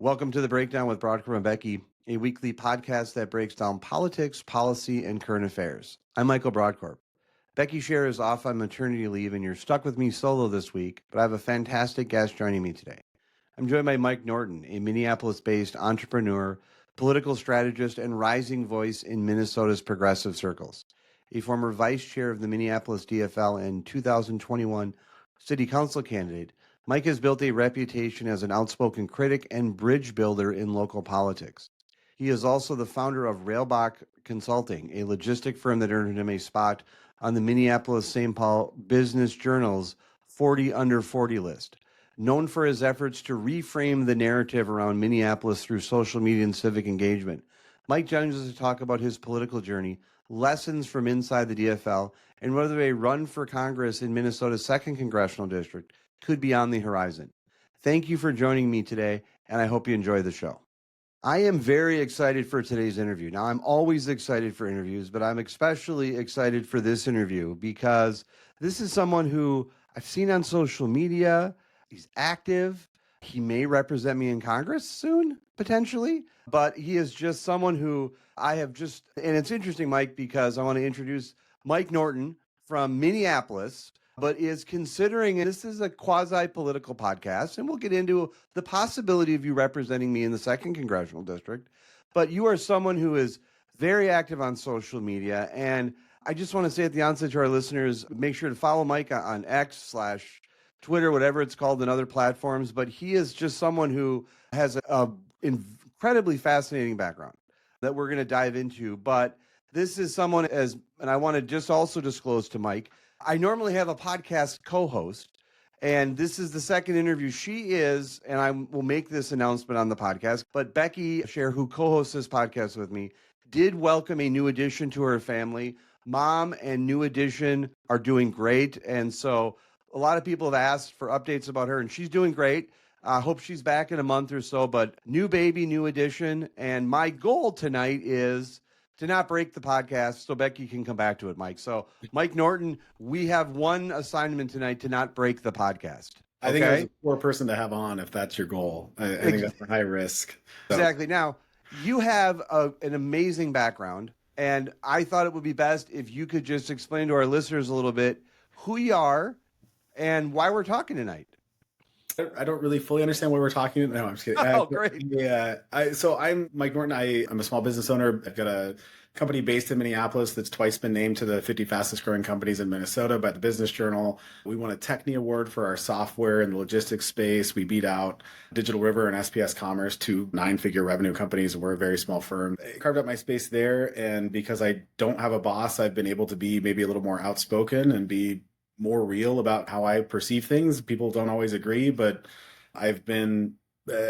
Welcome to The Breakdown with Brodkorb and Becky, a weekly podcast that breaks down politics, policy, and current affairs. I'm Michael Brodkorb. Becky Scherr is off on maternity leave, and you're stuck with me solo this week, but I have a fantastic guest joining me today. I'm joined by Mike Norton, a Minneapolis-based entrepreneur, political strategist, and rising voice in Minnesota's progressive circles. A former vice chair of the Minneapolis DFL and 2021 city council candidate, Mike has built a reputation as an outspoken critic and bridge builder in local politics. He is also the founder of Railbach Consulting, a logistic firm that earned him a spot on the Minneapolis-St. Paul Business Journal's 40 Under 40 list. Known for his efforts to reframe the narrative around Minneapolis through social media and civic engagement, Mike joins us to talk about his political journey, lessons from inside the DFL, and whether a run for Congress in Minnesota's 2nd Congressional District could be on the horizon. Thank you for joining me today, and I hope you enjoy the show. I am very excited for today's interview. Now, I'm always excited for interviews, but I'm especially excited for this interview because this is someone who I've seen on social media. He's active. He may represent me in Congress soon, potentially, but he is just someone who I have just, and it's interesting, Mike, because I want to introduce Mike Norton from Minneapolis, but is considering, and this is a quasi-political podcast, and we'll get into the possibility of you representing me in the 2nd Congressional District, but you are someone who is very active on social media, and I just want to say at the onset to our listeners, make sure to follow Mike on X/Twitter, whatever it's called, and other platforms, but he is just someone who has an incredibly fascinating background that we're going to dive into, but this is someone and I want to just also disclose to Mike, I normally have a podcast co-host, and this is the second interview she is, and I will make this announcement on the podcast, but Becky Scherr, who co-hosts this podcast with me, did welcome a new addition to her family. Mom and new addition are doing great, and so a lot of people have asked for updates about her, and she's doing great. I hope she's back in a month or so, but new baby, new addition, and my goal tonight is to not break the podcast so Becky can come back to it, Mike. So, Mike Norton, we have one assignment tonight to not break the podcast. I think there's a poor person to have on if that's your goal. I think that's a high risk. So. Exactly. Now, you have an amazing background, and I thought it would be best if you could just explain to our listeners a little bit who you are and why we're talking tonight. I don't really fully understand what we're talking about. No, I'm just kidding. Oh, great. Yeah. So I'm Mike Norton. I'm a small business owner. I've got a company based in Minneapolis that's twice been named to the 50 fastest growing companies in Minnesota by the Business Journal. We won a Techni Award for our software in the logistics space. We beat out Digital River and SPS Commerce, 2 9-figure revenue companies. We're a very small firm. I carved out my space there. And because I don't have a boss, I've been able to be maybe a little more outspoken and be more real about how I perceive things. People don't always agree, but I've been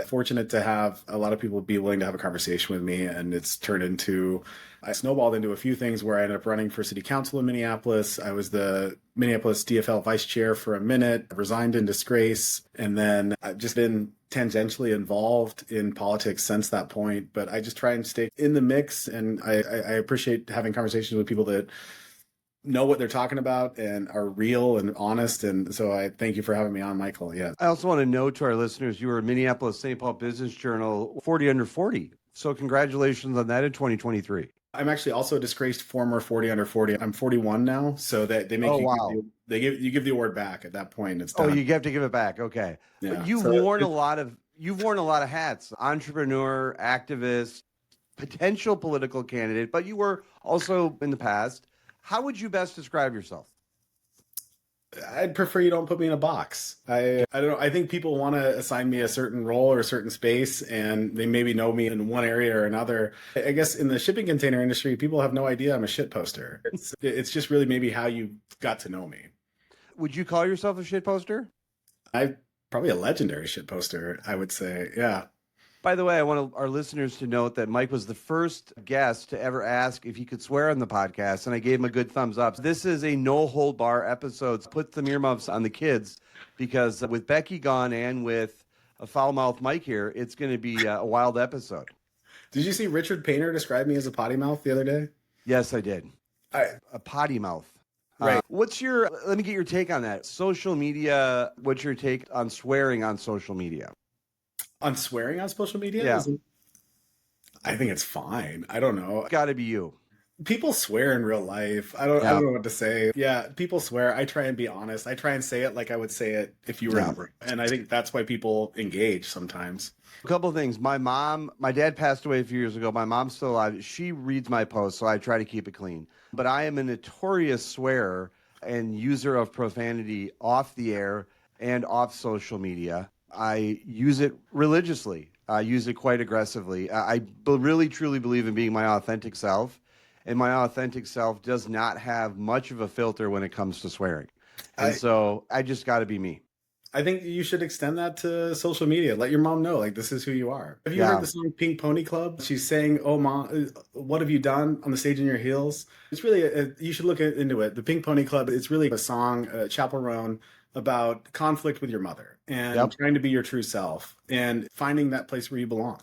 fortunate to have a lot of people be willing to have a conversation with me, and it's turned into, I snowballed into a few things where I ended up running for city council in Minneapolis. I was the Minneapolis DFL vice chair for a minute, resigned in disgrace, and then I've just been tangentially involved in politics since that point, but I just try and stay in the mix, and I appreciate having conversations with people that know what they're talking about and are real and honest. And so I thank you for having me on, Michael. Yeah. I also want to note to our listeners, you were Minneapolis-St. Paul Business Journal 40 Under 40. So congratulations on that in 2023. I'm actually also a disgraced former 40 Under 40. I'm 41 now. So that they make you give the award back at that point. It's done. Oh, you have to give it back. Okay. Yeah. But you've worn a lot of hats, entrepreneur, activist, potential political candidate, but you were also in the past. How would you best describe yourself? I'd prefer you don't put me in a box. I don't know. I think people want to assign me a certain role or a certain space, and they maybe know me in one area or another. I guess in the shipping container industry, people have no idea I'm a shit poster. It's just really maybe how you got to know me. Would you call yourself a shit poster? I'm probably a legendary shit poster, I would say. Yeah. By the way, I want our listeners to note that Mike was the first guest to ever ask if he could swear on the podcast, and I gave him a good thumbs up. This is a no-hold-bar episode. Put some earmuffs on the kids, because with Becky gone and with a foul-mouthed Mike here, it's going to be a wild episode. Did you see Richard Painter describe me as a potty mouth the other day? Yes, I did. A potty mouth. Right. Let me get your take on that. Social media, what's your take on swearing on social media? On swearing on social media? Yeah. I think it's fine. I don't know. Got to be you. People swear in real life. I Yeah. don't know what to say. Yeah, people swear. I try and be honest. I try and say it like I would say it if you were in Yeah. the room. And I think that's why people engage sometimes. A couple of things. My dad passed away a few years ago. My mom's still alive. She reads my posts, so I try to keep it clean. But I am a notorious swearer and user of profanity off the air and off social media. I use it religiously. I use it quite aggressively. Really, truly believe in being my authentic self. And my authentic self does not have much of a filter when it comes to swearing. And so I just got to be me. I think you should extend that to social media. Let your mom know, like, this is who you are. Have you Yeah. heard the song Pink Pony Club? She's saying, "Oh, mom, what have you done on the stage in your heels?" It's really, you should look into it. The Pink Pony Club, it's really a song, Chapel Roan, about conflict with your mother and Yep. trying to be your true self and finding that place where you belong.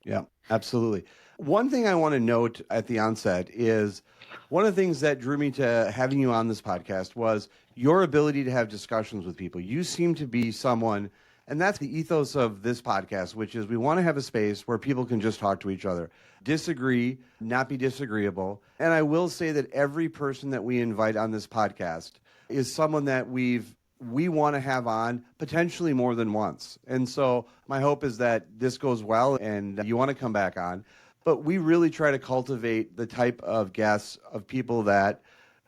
Yeah, absolutely. One thing I want to note at the onset is one of the things that drew me to having you on this podcast was your ability to have discussions with people. You seem to be someone, and that's the ethos of this podcast, which is we want to have a space where people can just talk to each other, disagree, not be disagreeable. And I will say that every person that we invite on this podcast is someone that we want to have on potentially more than once. And so my hope is that this goes well and you want to come back on. But we really try to cultivate the type of guests, of people that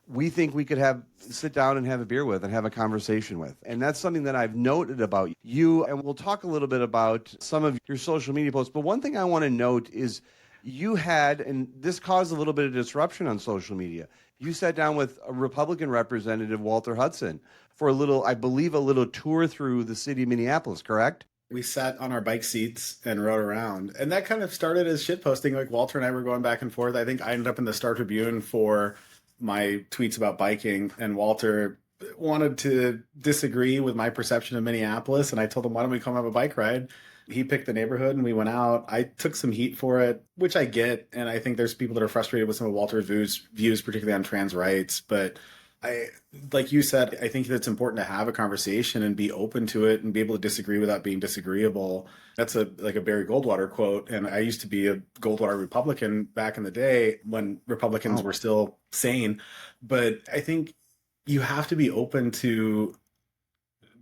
we think we could sit down and have a beer with and have a conversation with. And that's something that I've noted about you. And we'll talk a little bit about some of your social media posts. But one thing I want to note is you had, and this caused a little bit of disruption on social media, you sat down with a Republican representative, Walter Hudson, for I believe a little tour through the city of Minneapolis, correct? We sat on our bike seats and rode around. And that kind of started as shitposting. Like, Walter and I were going back and forth. I think I ended up in the Star Tribune for my tweets about biking. And Walter wanted to disagree with my perception of Minneapolis. And I told him, why don't we come have a bike ride? He picked the neighborhood and we went out. I took some heat for it, which I get. And I think there's people that are frustrated with some of Walter's views, particularly on trans rights. But like you said, I think it's important to have a conversation and be open to it and be able to disagree without being disagreeable. That's like a Barry Goldwater quote. And I used to be a Goldwater Republican back in the day when Republicans were still sane. But I think you have to be open to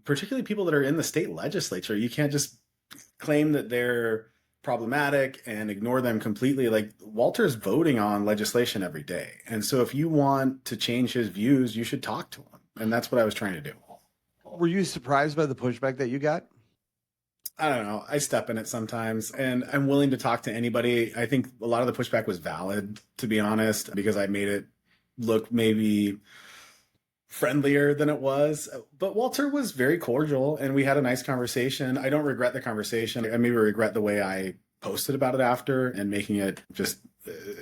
particularly people that are in the state legislature. You can't just claim that they're problematic and ignore them completely. Like, Walter's voting on legislation every day. And so if you want to change his views, you should talk to him. And that's what I was trying to do. Were you surprised by the pushback that you got? I don't know. I step in it sometimes and I'm willing to talk to anybody. I think a lot of the pushback was valid, to be honest, because I made it look maybe friendlier than it was. But Walter was very cordial and we had a nice conversation. I don't regret the conversation. I maybe regret the way I posted about it after and making it just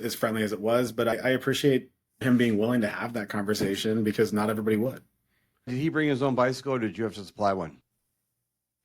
as friendly as it was. But I appreciate him being willing to have that conversation because not everybody would. Did he bring his own bicycle or did you have to supply one?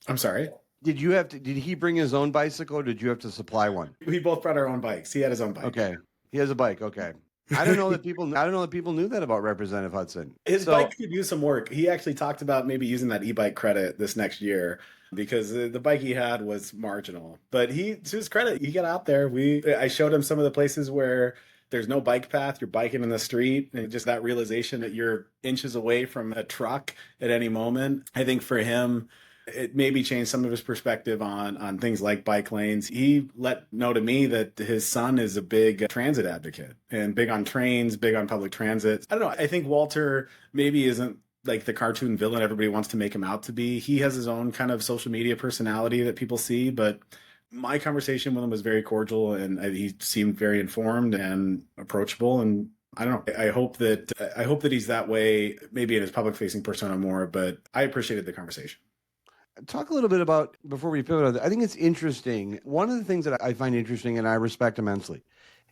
I'm sorry? Did he bring his own bicycle or did you have to supply one? We both brought our own bikes. He had his own bike. Okay. He has a bike. Okay. I don't know that people knew that about Representative Hudson. His bike could use some work. He actually talked about maybe using that e-bike credit this next year because the bike he had was marginal. But to his credit, he got out there. I showed him some of the places where there's no bike path. You're biking in the street, and just that realization that you're inches away from a truck at any moment. I think for him, it maybe changed some of his perspective on things like bike lanes. He let know to me that his son is a big transit advocate and big on trains, big on public transit. I don't know. I think Walter maybe isn't like the cartoon villain everybody wants to make him out to be. He has his own kind of social media personality that people see, but my conversation with him was very cordial and he seemed very informed and approachable. And I don't know. I hope that he's that way, maybe in his public facing persona more, but I appreciated the conversation. Talk a little bit about, before we pivot, I think it's interesting. One of the things that I find interesting and I respect immensely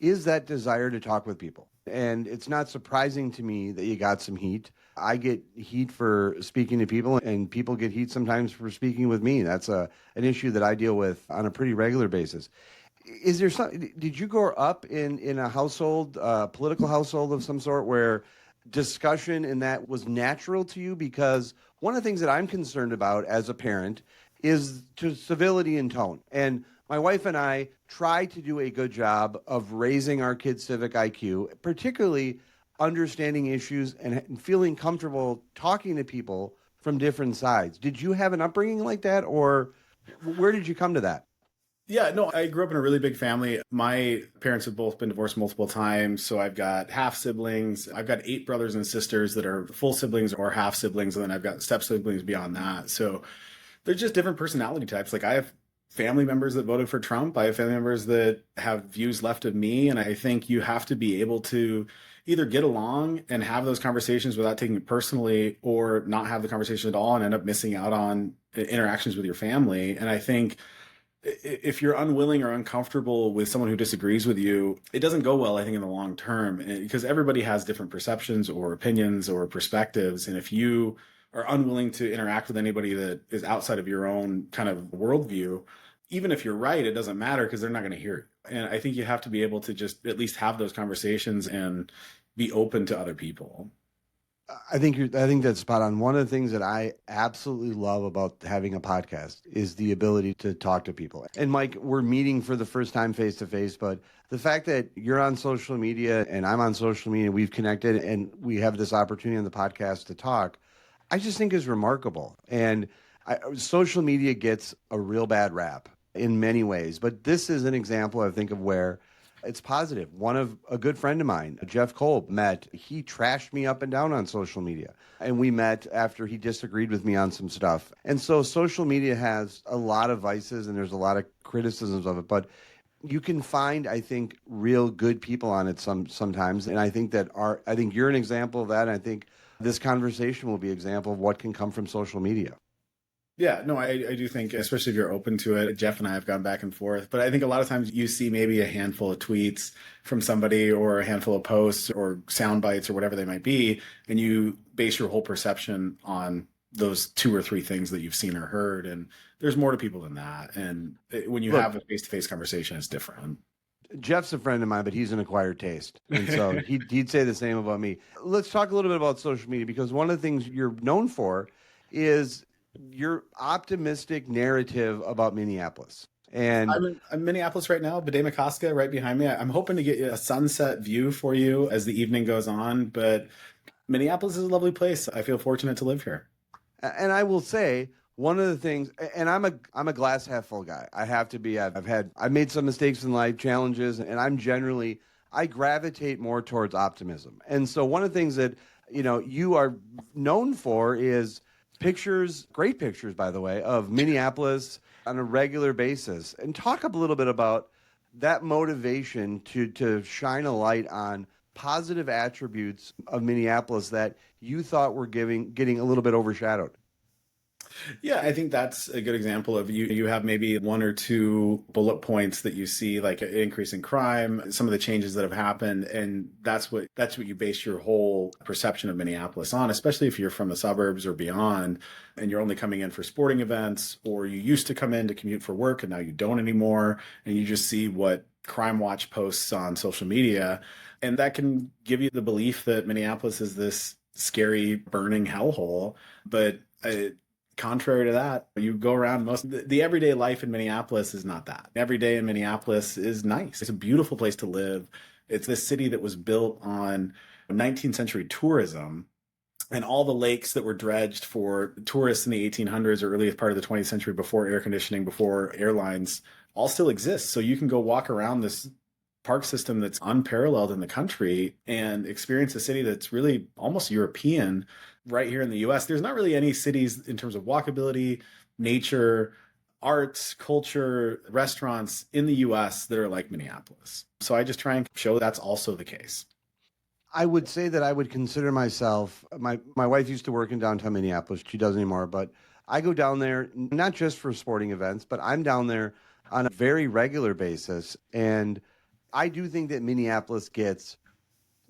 is that desire to talk with people. And it's not surprising to me that you got some heat. I get heat for speaking to people and people get heat sometimes for speaking with me. That's an issue that I deal with on a pretty regular basis. Is there did you grow up in a household, political household of some sort where discussion and that was natural to you? Because one of the things that I'm concerned about as a parent is to civility and tone. And my wife and I try to do a good job of raising our kids' civic IQ, particularly understanding issues and feeling comfortable talking to people from different sides. Did you have an upbringing like that, or where did you come to that? Yeah, no, I grew up in a really big family. My parents have both been divorced multiple times. So I've got half siblings. I've got 8 brothers and sisters that are full siblings or half siblings. And then I've got step siblings beyond that. So they're just different personality types. Like I have family members that voted for Trump. I have family members that have views left of me. And I think you have to be able to either get along and have those conversations without taking it personally, or not have the conversation at all and end up missing out on interactions with your family. And I think if you're unwilling or uncomfortable with someone who disagrees with you, it doesn't go well, I think, in the long term, because everybody has different perceptions or opinions or perspectives. And if you are unwilling to interact with anybody that is outside of your own kind of worldview, even if you're right, it doesn't matter because they're not going to hear it. And I think you have to be able to just at least have those conversations and be open to other people. I think that's spot on. One of the things that I absolutely love about having a podcast is the ability to talk to people. And Mike, we're meeting for the first time face to face, but the fact that you're on social media and I'm on social media, we've connected and we have this opportunity on the podcast to talk, I just think is remarkable. And social media gets a real bad rap in many ways, but this is an example, I think, of where it's positive. A good friend of mine, Jeff Kolb, he trashed me up and down on social media. And we met after he disagreed with me on some stuff. And so social media has a lot of vices and there's a lot of criticisms of it, but you can find, I think, real good people on it sometimes. And I think I think you're an example of that. And I think this conversation will be an example of what can come from social media. Yeah, no, I do think, especially if you're open to it, Jeff and I have gone back and forth, but I think a lot of times you see maybe a handful of tweets from somebody or a handful of posts or sound bites or whatever they might be, and you base your whole perception on those 2 or 3 things that you've seen or heard. And there's more to people than that. And when you have a face-to-face conversation, it's different. Jeff's a friend of mine, but he's an acquired taste. And so he'd say the same about me. Let's talk a little bit about social media, because one of the things you're known for is your optimistic narrative about Minneapolis. And I'm in Minneapolis right now, Bde-Makaska right behind me. I'm hoping to get a sunset view for you as the evening goes on, but Minneapolis is a lovely place. I feel fortunate to live here. And I will say, one of the things, and I'm a glass half full guy. I have to be. I've made some mistakes in life, challenges, and I gravitate more towards optimism. And so one of the things that you are known for is pictures, great pictures, by the way, of Minneapolis on a regular basis. And talk a little bit about that motivation to shine a light on positive attributes of Minneapolis that you thought were getting a little bit overshadowed. Yeah, I think that's a good example of you have maybe 1 or 2 bullet points that you see, like an increase in crime, some of the changes that have happened, and that's what you base your whole perception of Minneapolis on, especially if you're from the suburbs or beyond and you're only coming in for sporting events, or you used to come in to commute for work and now you don't anymore, and you just see what Crime Watch posts on social media, and that can give you the belief that Minneapolis is this scary burning hellhole. But contrary to that, you go around, the everyday life in Minneapolis is not that. Every day in Minneapolis is nice. It's a beautiful place to live. It's this city that was built on 19th century tourism, and all the lakes that were dredged for tourists in the 1800s or earliest part of the 20th century, before air conditioning, before airlines, all still exist. So you can go walk around this park system that's unparalleled in the country and experience a city that's really almost European right here in the US. There's not really any cities in terms of walkability, nature, arts, culture, restaurants in the US that are like Minneapolis. So I just try and show that's also the case. I would say that I would consider myself, my wife used to work in downtown Minneapolis. She doesn't anymore, but I go down there not just for sporting events, but I'm down there on a very regular basis. And I do think that Minneapolis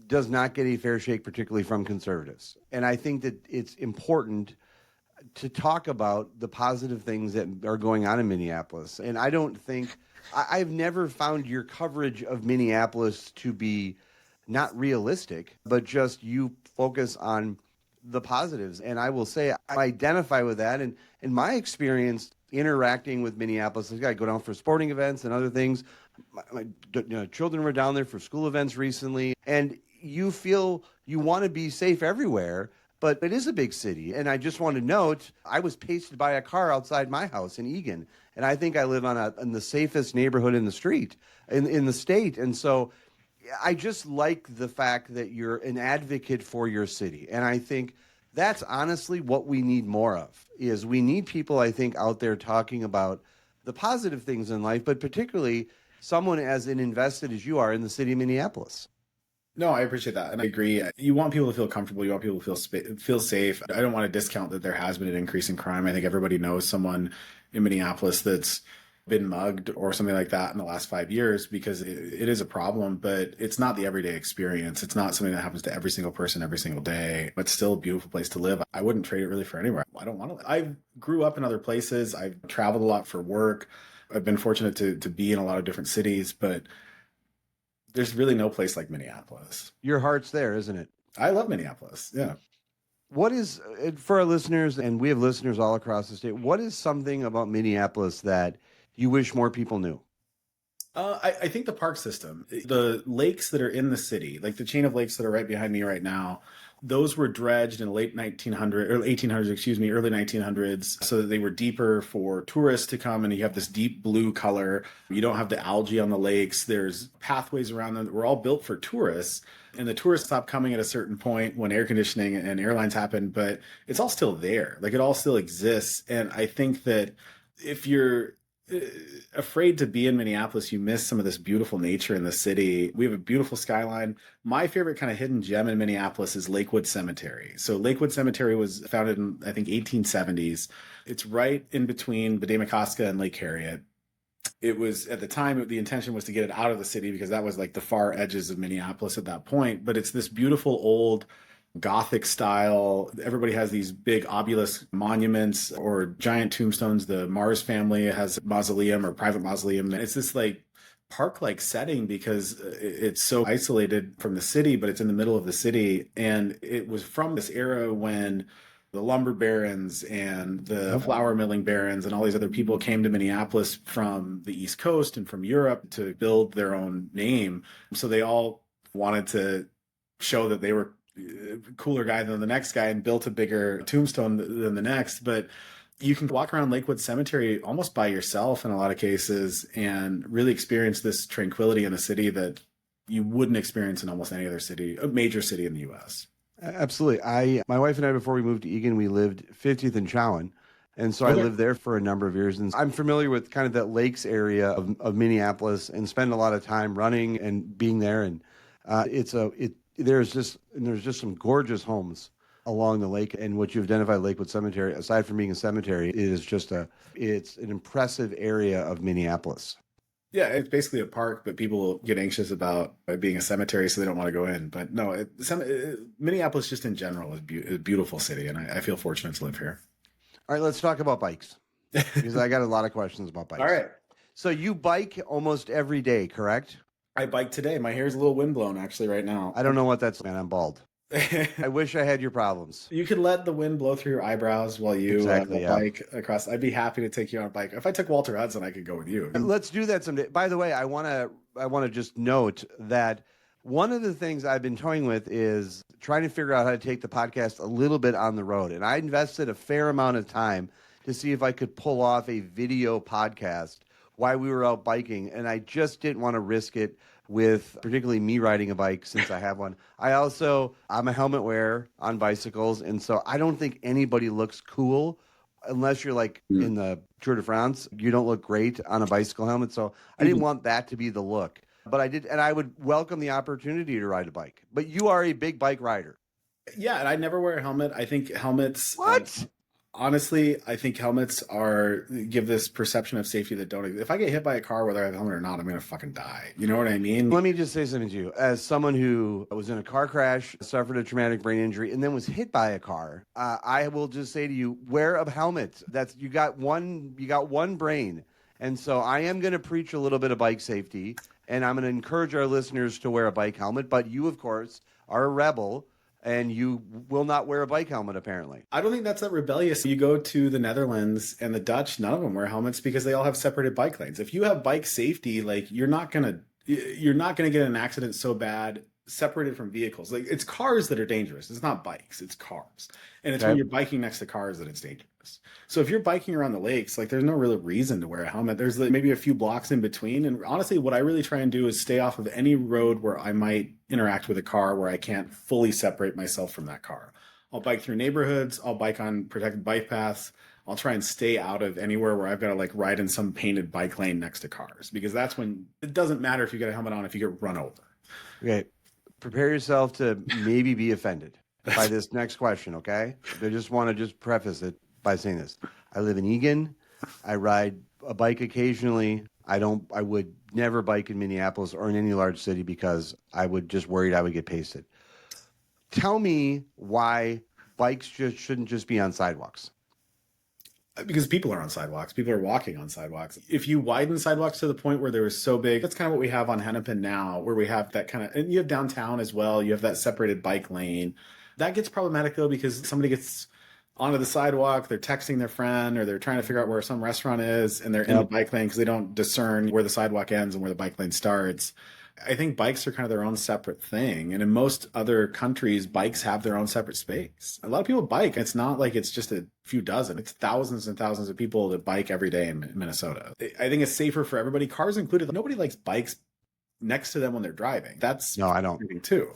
does not get a fair shake, particularly from conservatives. And I think that it's important to talk about the positive things that are going on in Minneapolis. And I've never found your coverage of Minneapolis to be not realistic, but just you focus on the positives. And I will say I identify with that. And in my experience, interacting with Minneapolis. I go down for sporting events and other things. My children were down there for school events recently, and you feel you want to be safe everywhere, but it is a big city. And I just want to note, I was pasted by a car outside my house in Eagan, and I think I live in the safest neighborhood in the street, in the state. And so I just like the fact that you're an advocate for your city. And I think that's honestly what we need more of, is we need people, I think, out there talking about the positive things in life, but particularly someone as invested as you are in the city of Minneapolis. No, I appreciate that. And I agree. You want people to feel comfortable. You want people to feel safe. I don't want to discount that there has been an increase in crime. I think everybody knows someone in Minneapolis that's been mugged or something like that in the last 5 years, because it is a problem, but it's not the everyday experience. It's not something that happens to every single person every single day, but still a beautiful place to live. I wouldn't trade it really for anywhere. I don't want to. I grew up in other places. I've traveled a lot for work. I've been fortunate to be in a lot of different cities, but there's really no place like Minneapolis. Your heart's there, isn't it? I love Minneapolis. Yeah. What is, for our listeners, and we have listeners all across the state, what is something about Minneapolis that you wish more people knew? I think the park system, the lakes that are in the city, like the chain of lakes that are right behind me right now, those were dredged in the late 1900s, or 1800s, early 1900s, so that they were deeper for tourists to come, and you have this deep blue color. You don't have the algae on the lakes. There's pathways around them that were all built for tourists, and the tourists stopped coming at a certain point when air conditioning and airlines happened, but it's all still there. Like, it all still exists, and I think that if you're afraid to be in Minneapolis, you miss some of this beautiful nature in the city. We have a beautiful skyline. My favorite kind of hidden gem in Minneapolis is Lakewood Cemetery. So Lakewood Cemetery was founded in, I think, 1870s. It's right in between Damacoska and Lake Harriet. It was, at the time, the intention was to get it out of the city because that was like the far edges of Minneapolis at that point. But it's this beautiful old Gothic style. Everybody has these big obelisk monuments or giant tombstones. The Mars family has a mausoleum or private mausoleum. It's this like park-like setting because it's so isolated from the city, but it's in the middle of the city. And it was from this era when the lumber barons and the flour milling barons and all these other people came to Minneapolis from the East Coast and from Europe to build their own name. So they all wanted to show that they were cooler guy than the next guy and built a bigger tombstone than the next. But you can walk around Lakewood Cemetery almost by yourself in a lot of cases and really experience this tranquility in the city that you wouldn't experience in almost any other city, a major city in the U.S. Absolutely. My wife and I, before we moved to Eagan, we lived 50th and Chowan. And so I lived there for a number of years. And I'm familiar with kind of that lakes area of Minneapolis and spend a lot of time running and being there. And there's just some gorgeous homes along the lake, and what you've identified Lakewood Cemetery, aside from being a cemetery, it's an impressive area of Minneapolis. Yeah, it's basically a park, but people get anxious about it being a cemetery, so they don't want to go in. But no, Minneapolis just in general is a beautiful city, and I feel fortunate to live here. All right, let's talk about bikes, because I got a lot of questions about bikes. All right. So you bike almost every day, correct? I biked today. My hair's a little windblown actually right now. I don't know what that's, man. I'm bald. I wish I had your problems. You could let the wind blow through your eyebrows while you bike across. I'd be happy to take you on a bike. If I took Walter Hudson, I could go with you. Let's do that someday. By the way, I want to just note that one of the things I've been toying with is trying to figure out how to take the podcast a little bit on the road. And I invested a fair amount of time to see if I could pull off a video podcast while we were out biking, and I just didn't want to risk it with particularly me riding a bike since I have one. I'm a helmet wearer on bicycles, and so I don't think anybody looks cool unless you're like in the Tour de France. You don't look great on a bicycle helmet, so I didn't want that to be the look. But I did, and I would welcome the opportunity to ride a bike. But you are a big bike rider. Yeah, and I never wear a helmet. I think helmets... What? Honestly, I think helmets give this perception of safety that don't exist. If I get hit by a car, whether I have a helmet or not, I'm going to fucking die. You know what I mean? Let me just say something to you. As someone who was in a car crash, suffered a traumatic brain injury, and then was hit by a car, I will just say to you, wear a helmet. You got one brain. And so I am going to preach a little bit of bike safety, and I'm going to encourage our listeners to wear a bike helmet. But you, of course, are a rebel. and you will not wear a bike helmet, apparently. I don't think that's that rebellious. You go to the Netherlands and the Dutch, none of them wear helmets because they all have separated bike lanes. If you have bike safety, like you're not gonna get in an accident so bad separated from vehicles. Like it's cars that are dangerous. It's not bikes, it's cars. And it's when you're biking next to cars that it's dangerous. So if you're biking around the lakes, like there's no real reason to wear a helmet. There's like maybe a few blocks in between. And honestly, what I really try and do is stay off of any road where I might interact with a car where I can't fully separate myself from that car. I'll bike through neighborhoods. I'll bike on protected bike paths. I'll try and stay out of anywhere where I've got to like ride in some painted bike lane next to cars, because that's when it doesn't matter if you get a helmet on if you get run over. Okay. Prepare yourself to maybe be offended by this next question, okay? I just want to preface it by saying this. I live in Eagan. I ride a bike occasionally. I would never bike in Minneapolis or in any large city because I would just worried I would get pasted. Tell me why bikes shouldn't just be on sidewalks. Because people are on sidewalks. People are walking on sidewalks. If you widen sidewalks to the point where they were so big, that's kind of what we have on Hennepin now, where we have that kind of, and you have downtown as well. You have that separated bike lane. That gets problematic though, because somebody gets onto the sidewalk, they're texting their friend, or they're trying to figure out where some restaurant is, and they're in the bike lane because they don't discern where the sidewalk ends and where the bike lane starts. I think bikes are kind of their own separate thing. And in most other countries, bikes have their own separate space. A lot of people bike. It's not like it's just a few dozen. It's thousands and thousands of people that bike every day in Minnesota. I think it's safer for everybody, cars included. Nobody likes bikes next to them when they're driving. That's no, I don't. Too.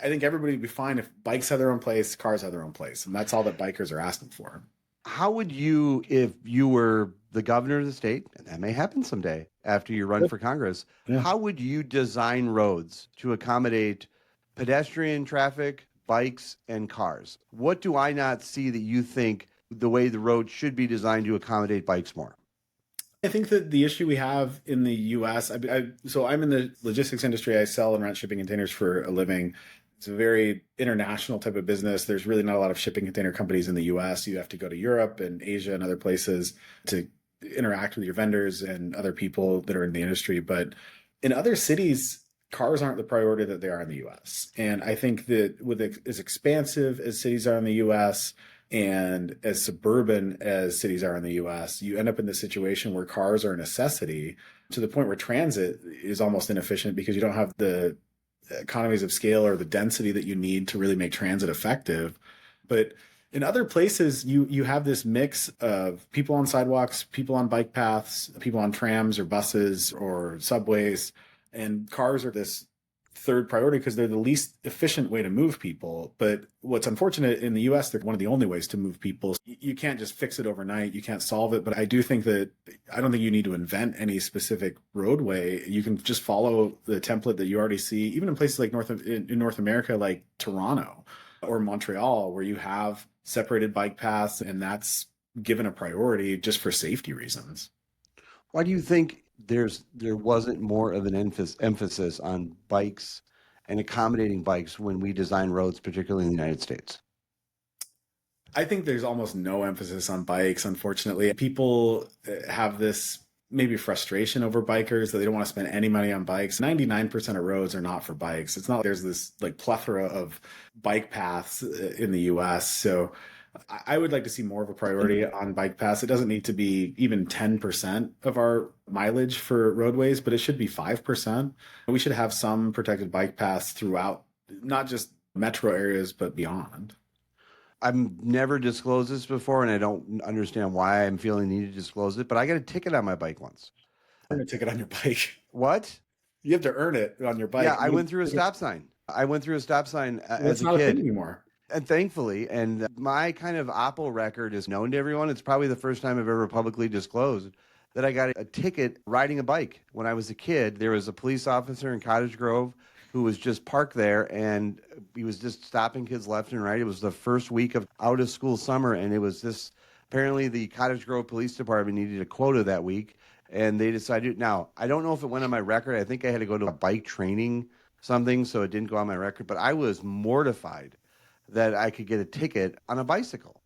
I think everybody would be fine if bikes have their own place, cars have their own place. And that's all that bikers are asking for. How would you, if you were the governor of the state, and that may happen someday after you run for Congress, how would you design roads to accommodate pedestrian traffic, bikes, and cars? What do I not see that you think the way the road should be designed to accommodate bikes more? I think that the issue we have in the U.S., so I'm in the logistics industry. I sell and rent shipping containers for a living. It's a very international type of business. There's really not a lot of shipping container companies in the U.S. You have to go to Europe and Asia and other places to interact with your vendors and other people that are in the industry. But in other cities, cars aren't the priority that they are in the U.S. And I think that with as expansive as cities are in the U.S., and as suburban as cities are in the US, you end up in the situation where cars are a necessity to the point where transit is almost inefficient because you don't have the economies of scale or the density that you need to really make transit effective. But in other places, you have this mix of people on sidewalks, people on bike paths, people on trams or buses or subways, and cars are this third priority because they're the least efficient way to move people. But what's unfortunate in the US, they're one of the only ways to move people. You can't just fix it overnight. You can't solve it. But I do think that I don't think you need to invent any specific roadway. You can just follow the template that you already see, even in places like in North America, like Toronto or Montreal, where you have separated bike paths, and that's given a priority just for safety reasons. Why do you think there wasn't more of an emphasis on bikes and accommodating bikes when we design roads, particularly in the United States? I think there's almost no emphasis on bikes, unfortunately. People have this maybe frustration over bikers that they don't want to spend any money on bikes. 99% of roads are not for bikes. It's not like there's this like plethora of bike paths in the US. So I would like to see more of a priority on bike paths. It doesn't need to be even 10% of our mileage for roadways, but it should be 5%. We should have some protected bike paths throughout, not just metro areas, but beyond. I've never disclosed this before, and I don't understand why I'm feeling the need to disclose it, but I got a ticket on my bike once. Earn a ticket on your bike? What? You have to earn it on your bike. Yeah, I went through a stop sign. as a not kid. A thing anymore. And thankfully, and my kind of Oppo record is known to everyone. It's probably the first time I've ever publicly disclosed that I got a ticket riding a bike. When I was a kid, there was a police officer in Cottage Grove who was just parked there, and he was just stopping kids left and right. It was the first week of out of school summer, and it was this, apparently the Cottage Grove Police Department needed a quota that week, and they decided, now, I don't know if it went on my record. I think I had to go to a bike training something, so it didn't go on my record, but I was mortified that I could get a ticket on a bicycle.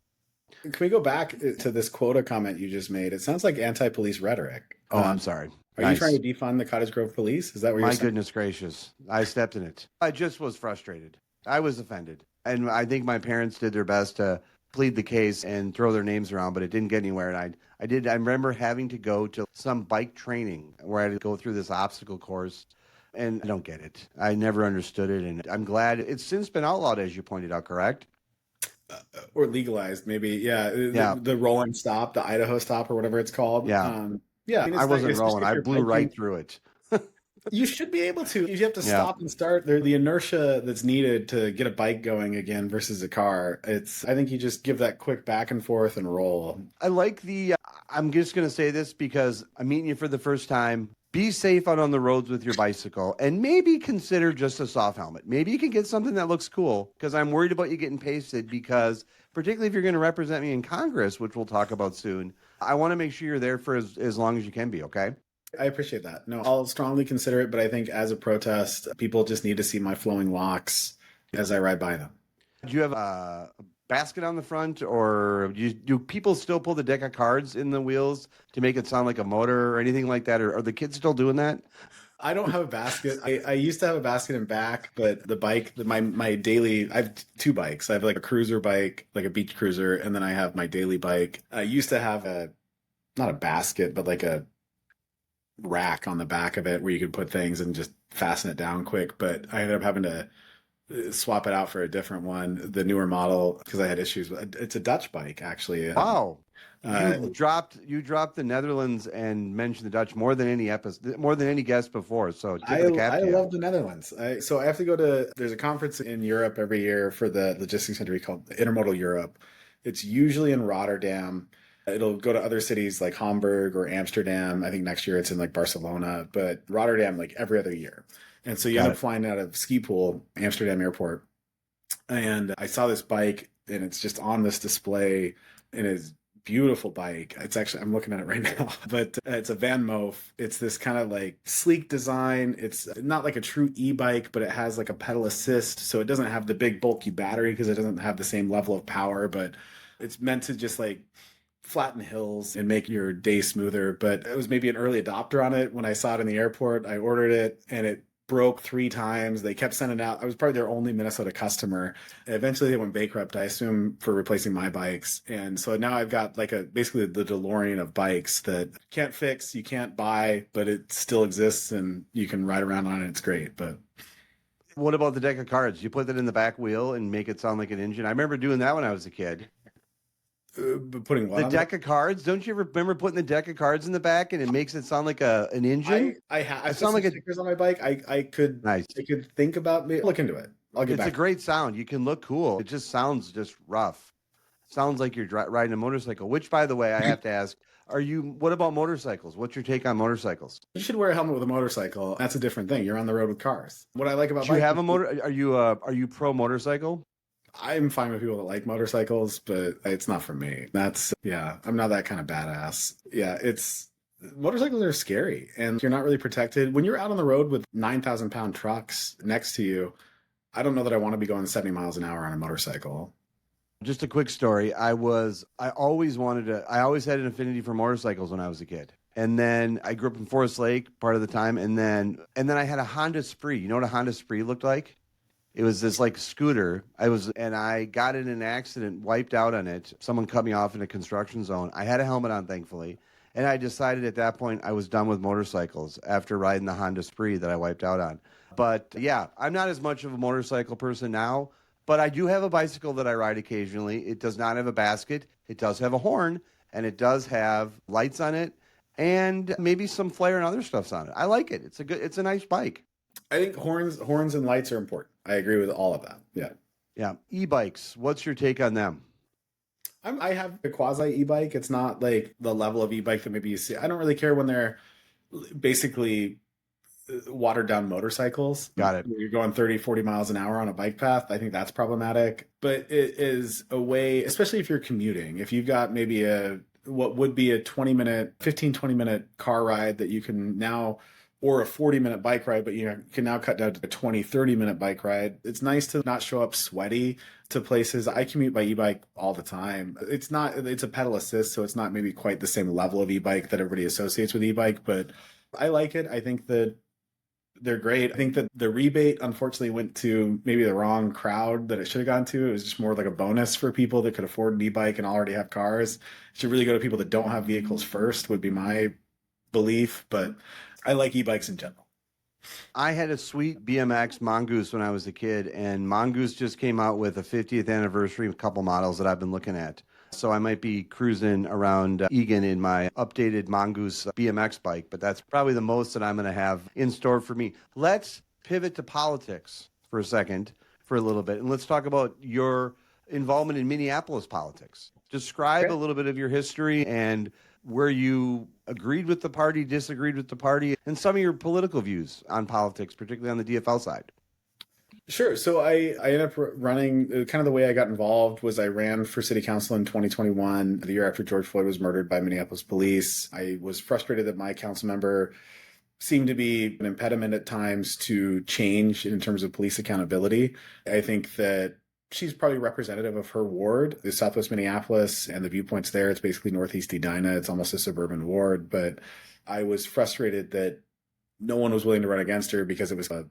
Can we go back to this quota comment you just made? It sounds like anti-police rhetoric. Oh, I'm sorry. Are you trying to defund the Cottage Grove Police? Is that what you're saying? My goodness gracious. I stepped in it. I just was frustrated. I was offended. And I think my parents did their best to plead the case and throw their names around, but it didn't get anywhere. And I remember having to go to some bike training where I had to go through this obstacle course. And I don't get it. I never understood it. And I'm glad it's since been outlawed, as you pointed out, correct? Or legalized, maybe. Yeah, Yeah. the rolling stop, the Idaho stop, or whatever it's called. Yeah. Yeah, I mean, I it's wasn't rolling. especially if I you're blew right biking. through it. You should be able to. You have to Yeah. stop and start. The inertia that's needed to get a bike going again versus a car. I think you just give that quick back and forth and roll. I like I'm just going to say this because I'm meeting you for the first time. Be safe out on the roads with your bicycle and maybe consider just a soft helmet. Maybe you can get something that looks cool because I'm worried about you getting pasted because particularly if you're going to represent me in Congress, which we'll talk about soon, I want to make sure you're there for as long as you can be, okay? I appreciate that. No, I'll strongly consider it, but I think as a protest, people just need to see my flowing locks as I ride by them. Do you have a basket on the front, or do people still pull the deck of cards in the wheels to make it sound like a motor or anything like that? Or are the kids still doing that? I don't have a basket. I used to have a basket in back, but the bike, my daily, I have two bikes. I have like a cruiser bike, like a beach cruiser, and then I have my daily bike. I used to have not a basket, but like a rack on the back of it where you could put things and just fasten it down quick. But I ended up having to swap it out for a different one, the newer model, because I had issues with it. It's a Dutch bike, actually. Wow. You dropped the Netherlands and mentioned the Dutch more than any guest before. So tip of the cap I to you. love the Netherlands. So I have to go to, there's a conference in Europe every year for the logistics industry called Intermodal Europe. It's usually in Rotterdam. It'll go to other cities like Hamburg or Amsterdam. I think next year it's in like Barcelona, but Rotterdam like every other year. And so you end up flying out of Schiphol, Amsterdam airport. And I saw this bike and it's just on this display and it's beautiful bike. It's actually, I'm looking at it right now, but it's a Van Moof. It's this kind of like sleek design. It's not like a true e-bike, but it has like a pedal assist. So it doesn't have the big bulky battery because it doesn't have the same level of power, but it's meant to just like flatten hills and make your day smoother. But it was maybe an early adopter on it. When I saw it in the airport, I ordered it and it broke 3 times. They kept sending out. I was probably their only Minnesota customer. Eventually they went bankrupt, I assume, for replacing my bikes. And so now I've got like basically the DeLorean of bikes that you can't fix, you can't buy, but it still exists and you can ride around on it. It's great. But what about the deck of cards? You put that in the back wheel and make it sound like an engine. I remember doing that when I was a kid. Putting what the deck of cards? Don't you remember putting the deck of cards in the back and it makes it sound like an engine? I sound like stickers on my bike. I could nice. I could think about look into it. I'll get back. It's a great sound. You can look cool. It just sounds just rough. Sounds like you're riding a motorcycle. Which, by the way, I have to ask: what about motorcycles? What's your take on motorcycles? You should wear a helmet with a motorcycle. That's a different thing. You're on the road with cars. What I like about do you have a motor? Are you pro motorcycle? I'm fine with people that like motorcycles, but it's not for me. I'm not that kind of badass. Yeah, motorcycles are scary and you're not really protected. When you're out on the road with 9,000-pound trucks next to you, I don't know that I want to be going 70 miles an hour on a motorcycle. Just a quick story. I always had an affinity for motorcycles when I was a kid. And then I grew up in Forest Lake part of the time. And then I had a Honda Spree. You know what a Honda Spree looked like? It was this like scooter. I got in an accident, wiped out on it. Someone cut me off in a construction zone. I had a helmet on, thankfully. And I decided at that point I was done with motorcycles after riding the Honda Spree that I wiped out on. But yeah, I'm not as much of a motorcycle person now, but I do have a bicycle that I ride occasionally. It does not have a basket. It does have a horn and it does have lights on it and maybe some flare and other stuff's on it. I like it. It's a nice bike. I think horns and lights are important. I agree with all of that. Yeah. Yeah. E-bikes. What's your take on them? I have a quasi e-bike. It's not like the level of e-bike that maybe you see. I don't really care when they're basically watered down motorcycles. Got it. You're going 30, 40 miles an hour on a bike path. I think that's problematic. But it is a way, especially if you're commuting, if you've got maybe what would be a 15-20 minute car ride that you can now, or a 40-minute bike ride, but you can now cut down to a 20-30 minute bike ride. It's nice to not show up sweaty to places. I commute by e-bike all the time. It's a pedal assist, so it's not maybe quite the same level of e-bike that everybody associates with e-bike, but I like it. I think that They're great. I think that the rebate unfortunately went to maybe the wrong crowd that it should have gone to. It was just more like a bonus for people that could afford an e-bike and already have cars. It should really go to people that don't have vehicles first, would be my belief. But I like e-bikes in general. I had a sweet BMX Mongoose when I was a kid, and Mongoose just came out with a 50th anniversary, a couple models that I've been looking at. So I might be cruising around Egan in my updated Mongoose BMX bike, but that's probably the most that I'm going to have in store for me. Let's pivot to politics for a second, for a little bit, and let's talk about your involvement in Minneapolis politics. Describe a little bit of your history and where you agreed with the party, disagreed with the party, and some of your political views on politics, particularly on the DFL side. Sure. So I ended up running, kind of the way I got involved was I ran for city council in 2021, the year after George Floyd was murdered by Minneapolis police. I was frustrated that my council member seemed to be an impediment at times to change in terms of police accountability. I think that she's probably representative of her ward, the Southwest Minneapolis, and the viewpoints there. It's basically Northeast Edina. It's almost a suburban ward. But I was frustrated that no one was willing to run against her because it was a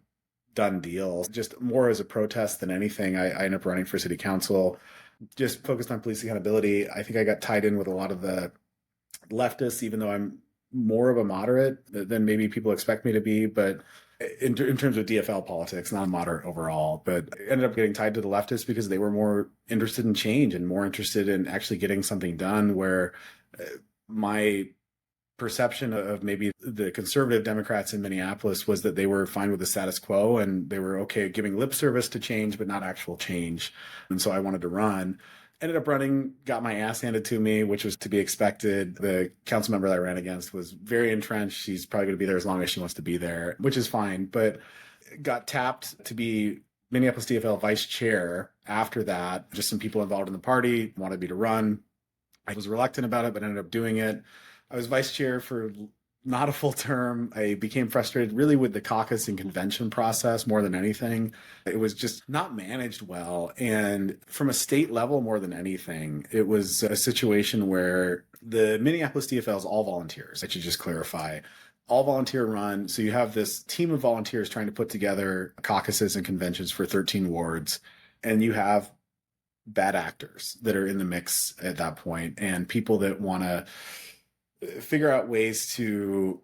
done deal. Just more as a protest than anything, I ended up running for city council, just focused on police accountability. I think I got tied in with a lot of the leftists, even though I'm more of a moderate than maybe people expect me to be. But in terms of DFL politics, not a moderate overall, but ended up getting tied to the leftists because they were more interested in change and more interested in actually getting something done, where my perception of maybe the conservative Democrats in Minneapolis was that they were fine with the status quo and they were okay giving lip service to change, but not actual change. And so I wanted to run. Ended up running, got my ass handed to me, which was to be expected. The council member that I ran against was very entrenched. She's probably going to be there as long as she wants to be there, which is fine. But got tapped to be Minneapolis DFL vice chair after that. Just some people involved in the party wanted me to run. I was reluctant about it, but ended up doing it. I was vice chair for not a full term. I became frustrated really with the caucus and convention process more than anything. It was just not managed well. And from a state level, more than anything, it was a situation where the Minneapolis DFL is all volunteers. I should just clarify. All volunteer run. So you have this team of volunteers trying to put together caucuses and conventions for 13 wards. And you have bad actors that are in the mix at that point, and people that want to figure out ways to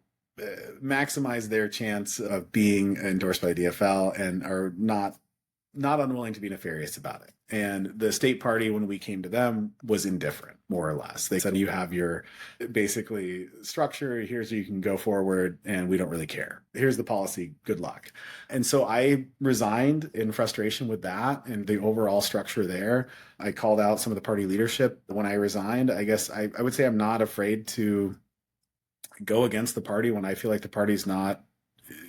maximize their chance of being endorsed by the DFL and are not unwilling to be nefarious about it. And the state party, when we came to them, was indifferent, more or less. They said, you have your basically structure, here's where you can go forward, and we don't really care. Here's the policy, good luck. And so I resigned in frustration with that and the overall structure there. I called out some of the party leadership when I resigned. I guess I would say I'm not afraid to go against the party when I feel like the party's not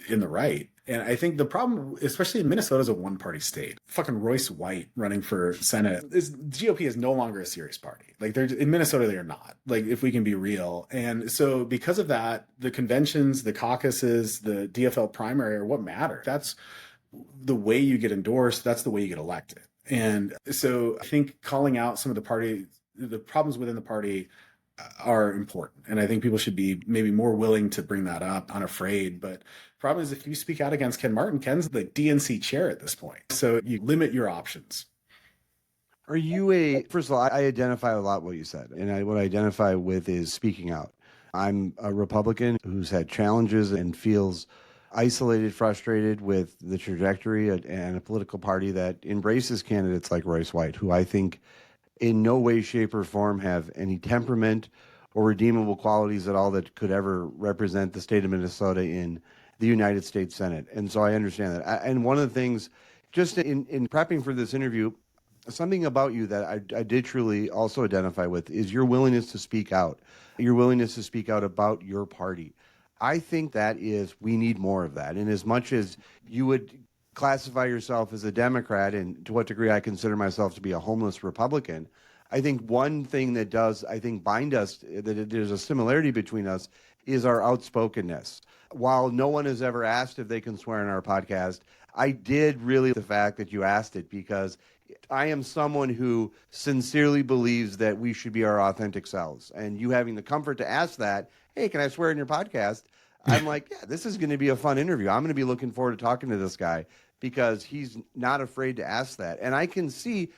in the right. And I think the problem, especially in Minnesota, is a one-party state. Fucking Royce White running for Senate. GOP is no longer a serious party. Like in Minnesota, they are not. Like, if we can be real. And so because of that, the conventions, the caucuses, the DFL primary are what matter. That's the way you get endorsed. That's the way you get elected. And so I think calling out some of the problems within the party are important. And I think people should be maybe more willing to bring that up, unafraid. But the problem is, if you speak out against Ken Martin, Ken's the DNC chair at this point. So you limit your options. Are you first of all, I identify a lot what you said. And what I identify with is speaking out. I'm a Republican who's had challenges and feels isolated, frustrated with the trajectory and a political party that embraces candidates like Royce White, who I think in no way, shape, or form have any temperament or redeemable qualities at all that could ever represent the state of Minnesota in the United States Senate. And so I understand that. And one of the things, just in prepping for this interview, something about you that I did truly also identify with is your willingness to speak out, your willingness to speak out about your party. I think we need more of that. And as much as you would classify yourself as a Democrat, and to what degree I consider myself to be a homeless Republican, I think one thing that does, bind us, that there's a similarity between us, is our outspokenness. While no one has ever asked if they can swear in our podcast, I did really the fact that you asked it, because I am someone who sincerely believes that we should be our authentic selves. And you having the comfort to ask that, hey, can I swear in your podcast? I'm like, yeah, this is going to be a fun interview. I'm going to be looking forward to talking to this guy because he's not afraid to ask that. And I can see,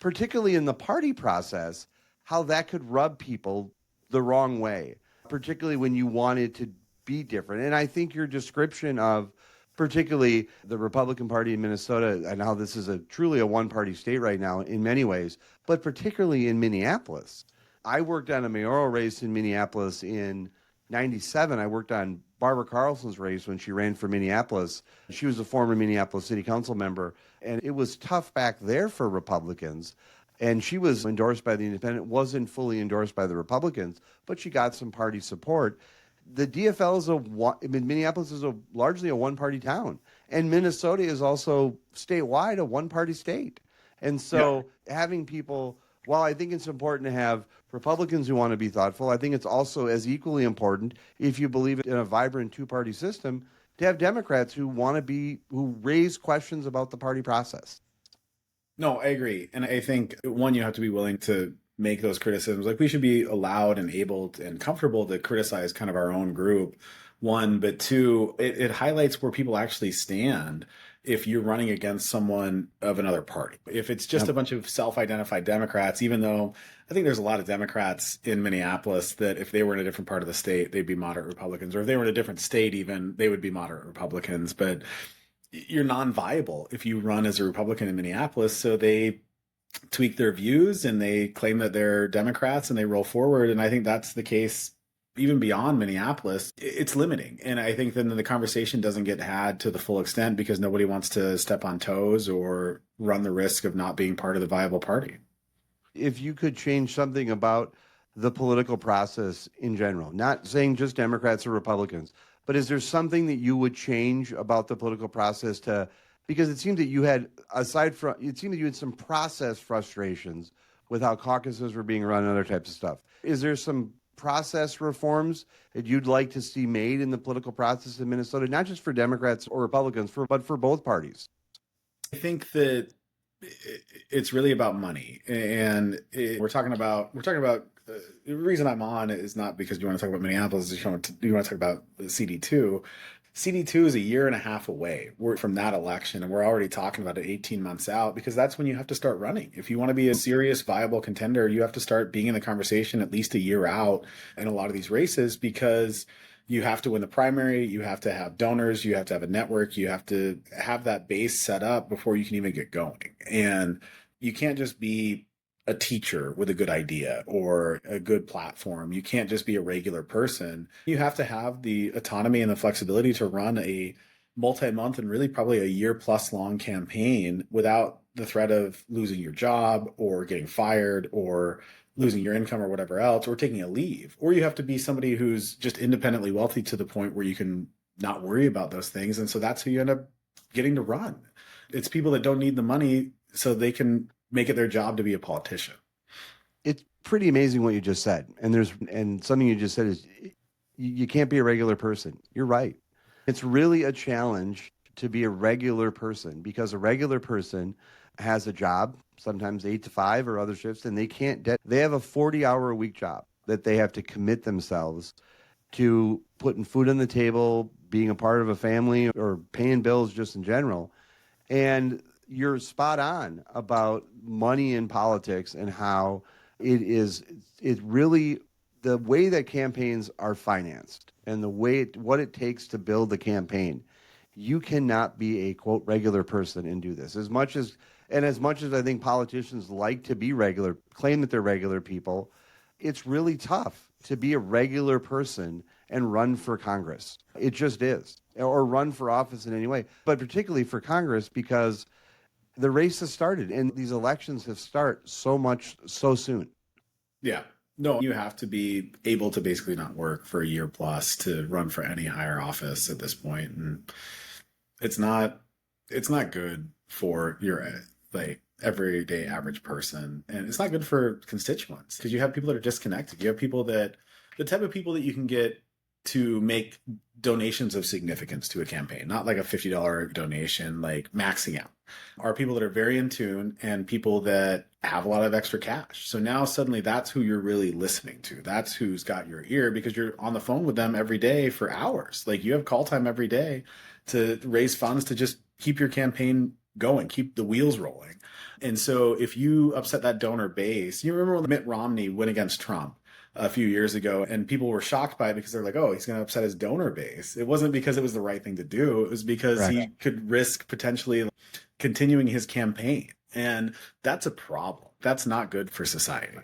particularly in the party process, how that could rub people the wrong way, particularly when you want it to be different. And I think your description of particularly the Republican Party in Minnesota and how this is truly a one-party state right now in many ways, but particularly in Minneapolis. I worked on a mayoral race in Minneapolis in 97. I worked on Barbara Carlson's race when she ran for Minneapolis. She was a former Minneapolis City Council member, and it was tough back there for Republicans. And she was endorsed by the Independent, wasn't fully endorsed by the Republicans, but she got some party support. The DFL Minneapolis is largely a one-party town, and Minnesota is also statewide a one-party state. And so having people, while I think it's important to have Republicans who want to be thoughtful, I think it's also as equally important, if you believe in a vibrant two-party system, to have Democrats who who raise questions about the party process. No, I agree. And I think, one, you have to be willing to make those criticisms. Like, we should be allowed and able and comfortable to criticize kind of our own group, one, but two, it highlights where people actually stand if you're running against someone of another party. If it's just a bunch of self-identified Democrats, even though I think there's a lot of Democrats in Minneapolis that if they were in a different part of the state, they'd be moderate Republicans, or if they were in a different state even, they would be moderate Republicans. But you're non-viable if you run as a Republican in Minneapolis. So they tweak their views and they claim that they're Democrats and they roll forward. And I think that's the case even beyond Minneapolis. It's limiting. And I think then the conversation doesn't get had to the full extent because nobody wants to step on toes or run the risk of not being part of the viable party. If you could change something about the political process in general, not saying just Democrats or Republicans, but is there something that you would change about the political process because it seemed that you had, some process frustrations with how caucuses were being run and other types of stuff. Is there some process reforms that you'd like to see made in the political process in Minnesota, not just for Democrats or Republicans, but for both parties? I think that it's really about money, and we're talking about the reason I'm on is not because you want to talk about Minneapolis, you want to talk about CD2. CD2 is a year and a half away from that election, and we're already talking about it 18 months out, because that's when you have to start running. If you want to be a serious, viable contender, you have to start being in the conversation at least a year out in a lot of these races, because you have to win the primary, you have to have donors, you have to have a network, you have to have that base set up before you can even get going. And you can't just be a teacher with a good idea or a good platform. You can't just be a regular person. You have to have the autonomy and the flexibility to run a multi-month and really probably a year plus long campaign without the threat of losing your job or getting fired or losing your income or whatever else, or taking a leave. Or you have to be somebody who's just independently wealthy to the point where you can not worry about those things. And so that's who you end up getting to run. It's people that don't need the money so they can make it their job to be a politician. It's pretty amazing what you just said. And something you just said is you can't be a regular person. You're right. It's really a challenge to be a regular person, because a regular person has a job, sometimes 8 to 5 or other shifts, and they have a 40-hour-a-week job that they have to commit themselves to putting food on the table, being a part of a family, or paying bills just in general. And you're spot on about money in politics and how it really, the way that campaigns are financed and what it takes to build the campaign. You cannot be a, quote, regular person and do this. As much as I think politicians like to be regular, claim that they're regular people, it's really tough to be a regular person and run for Congress. It just is. Or run for office in any way, but particularly for Congress, because the race has started and these elections have started so soon. Yeah. No, you have to be able to basically not work for a year plus to run for any higher office at this point. And it's not good for your like everyday average person. And it's not good for constituents, because you have people that are disconnected. You have people the type of people that you can get to make donations of significance to a campaign, not like a $50 donation, like maxing out, are people that are very in tune and people that have a lot of extra cash. So now suddenly that's who you're really listening to. That's who's got your ear because you're on the phone with them every day for hours. Like you have call time every day to raise funds to just keep your campaign going, keep the wheels rolling. And so if you upset that donor base, you remember when Mitt Romney went against Trump a few years ago and people were shocked by it because they're like, oh, he's going to upset his donor base. It wasn't because it was the right thing to do. It was because he could risk potentially continuing his campaign. And that's a problem. That's not good for society.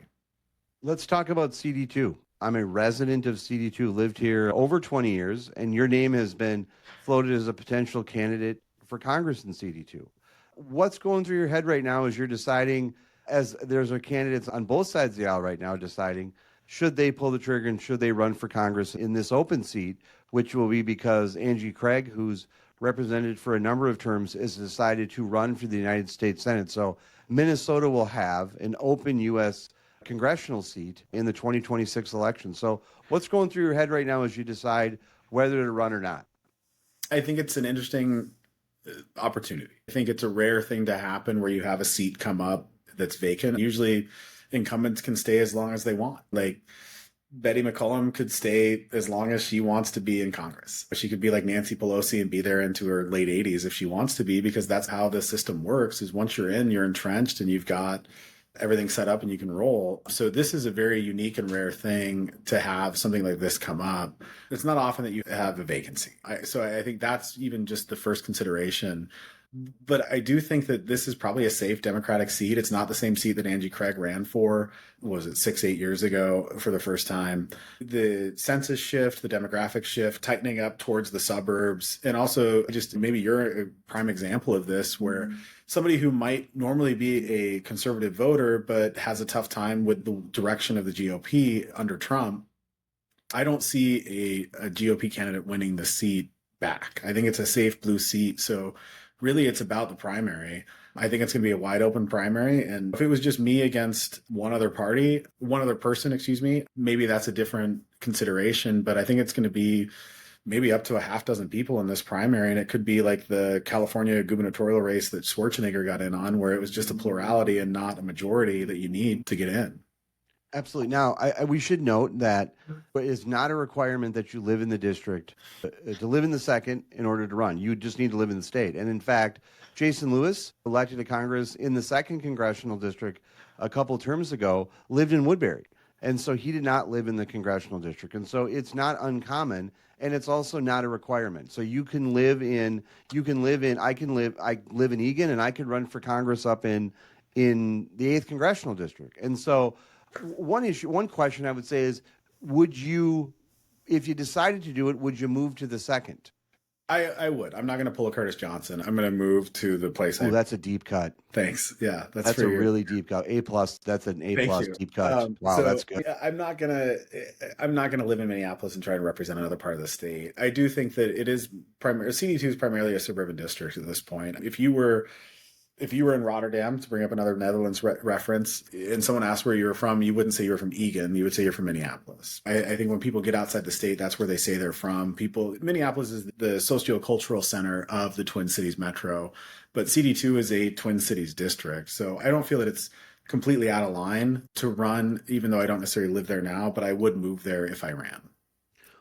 Let's talk about CD2. I'm a resident of CD2, lived here over 20 years, and your name has been floated as a potential candidate for Congress in CD2. What's going through your head right now as you're deciding, as there's candidates on both sides of the aisle right now deciding, should they pull the trigger and should they run for Congress in this open seat, which will be because Angie Craig, who's represented for a number of terms, has decided to run for the United States Senate. So Minnesota will have an open U.S. congressional seat in the 2026 election. So what's going through your head right now as you decide whether to run or not? I think it's an interesting opportunity. I think it's a rare thing to happen where you have a seat come up that's vacant. Usually incumbents can stay as long as they want. Like Betty McCollum could stay as long as she wants to be in Congress. She could be like Nancy Pelosi and be there into her late 80s if she wants to be, because that's how the system works, is once you're in, you're entrenched and you've got everything set up and you can roll. So this is a very unique and rare thing to have something like this come up. It's not often that you have a vacancy. So I think that's even just the first consideration. But I do think that this is probably a safe Democratic seat. It's not the same seat that Angie Craig ran for, was it 6-8 years ago for the first time. The census shift, the demographic shift, tightening up towards the suburbs, and also just maybe you're a prime example of this, where somebody who might normally be a conservative voter but has a tough time with the direction of the GOP under Trump. I don't see a GOP candidate winning the seat back. I think it's a safe blue seat. So really, it's about the primary. I think it's going to be a wide open primary. And if it was just me against one other person, maybe that's a different consideration. But I think it's going to be maybe up to a half dozen people in this primary. And it could be like the California gubernatorial race that Schwarzenegger got in on, where it was just a plurality and not a majority that you need to get in. Absolutely. Now, we should note that it is not a requirement that you live in the district to live in the second in order to run. You just need to live in the state. And in fact, Jason Lewis, elected to Congress in the second congressional district a couple of terms ago, lived in Woodbury. And so he did not live in the congressional district. And so it's not uncommon, and it's also not a requirement. So I live in Eagan, and I could run for Congress up in the 8th congressional district. And so one question I would say is, would you, if you decided to do it, would you move to the second? I would. I'm not going to pull a Curtis Johnson. I'm going to move to the place. Oh, that's a deep cut. Thanks. Yeah, that's a really deep cut. A+. That's an A+ deep cut. Wow, so, that's good. Yeah, I'm not gonna live in Minneapolis and try to represent another part of the state. I do think that it is CD2 is primarily a suburban district at this point. If you were in Rotterdam, to bring up another Netherlands reference, and someone asked where you were from, you wouldn't say you were from Eagan. You would say you're from Minneapolis. I think when people get outside the state, that's where they say they're from. Minneapolis is the sociocultural center of the Twin Cities metro, but CD2 is a Twin Cities district. So I don't feel that it's completely out of line to run, even though I don't necessarily live there now, but I would move there if I ran.